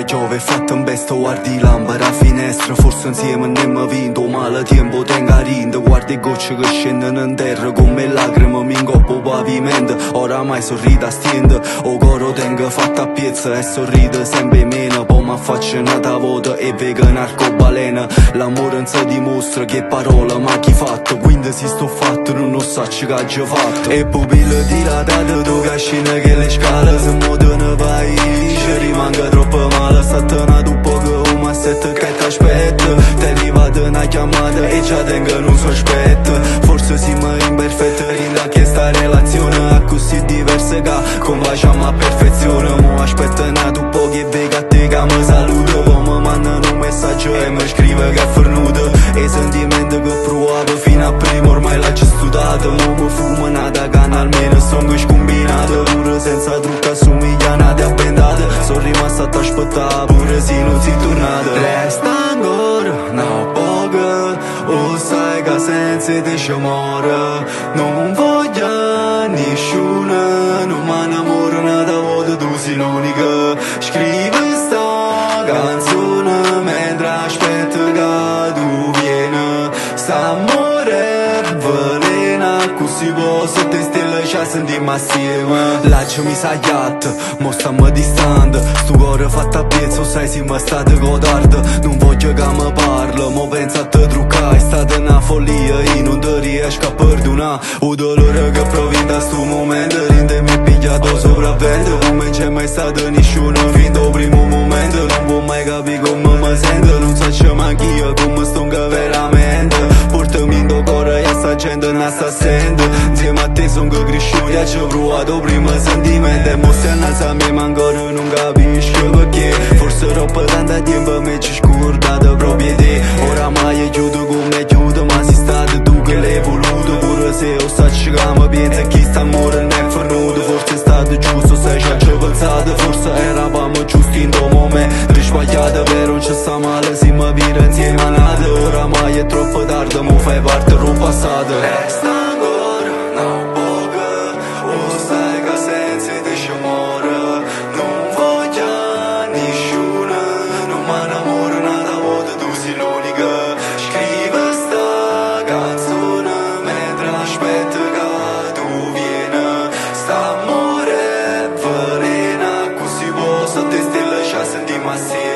piove fatta in besta, guardi lampada a finestra, forse insieme ne mi vinto, male tempo tengo a rinda, guardi gocce che scendono in terra, come lacrime mi ingoppo pavimento, oramai sorrido a stienda, o coro tengo fatta a piezza e sorrido sempre meno, poi mi affaccionata vuota e vegan arcobalena, l'amore non si dimostra che parola ma chi fatto, quindi si sto fatto non lo so che ha già fatto, e pupille dilatate tu cascina che le scale si muovono vai, ci rimanga troppo male, sta tenato un poco un assetto che ti aspetta, ti è arrivata una chiamata e già tengo un sospetto, forse siamo imperfetti in questa relazione, a così diverse che combaciamo a perfezione, mo aspetta un po' che vega a te che mi saluta, poi mi mandano un messaggio e mi scrive che è fornuto, e i sentimenti che provavo fino a prima ormai l'ho studiato, mo mi fumo nata canna almeno sono scombinato, pure senza trucca assomiglianate a bendate, sono rimasto a t'aspettare pure se non si tornato, resta ancora una poca, o sai che senza te ci muore, non voglio nessuno, non mi innamoro nata volta, tu sei l'unica, scrivi sta canzone mentre aspetto che tu vieni, st'amore velena, così posso te stelle ci sentiamo assieme, lasciami sagliato, mo stiamo distante, sto cuore fatto a pezzo, sai siamo stati codardi, non voglio che mi parla, mo penso a te truccare, è stata una follia, io non ti riesco a perdonare, o dolore che proviene da sto momento, rende mi pigliato sopravvento, come c'è mai stato nessuno fin dal primo momento, non può mai capire come mi sento, non so se manch'io come sto veramente, portami in tuo cuore e sta gente non sta sento, insieme a te sono cresciuto e ci ho provato prima sentimenti, emozionalmente ma ancora non capisco perché, forse troppo tanto tempo mi ci scordato proprio te, oramai è chiuso come è chiuso, ma sei stato tu che l'hai voluto, pure se ho saputo che mi pensa che st'amore non è fornuto, forse è stato giusto se ci ho pensato, forse eravamo giusti in tuo momento, sbagliato però non ci sta male, se mi viene insieme a nata, oramai è troppo tardi, mo fai parte del passato, resta ancora una poca, o sai che senza te ci muore, non voglio nessuno, non mi innamoro nata volta, tu sei l'unica, scrivi sta canzone mentre aspetto che tu vieni, st'amore velena, così posso te stelle ci sentiamo assieme.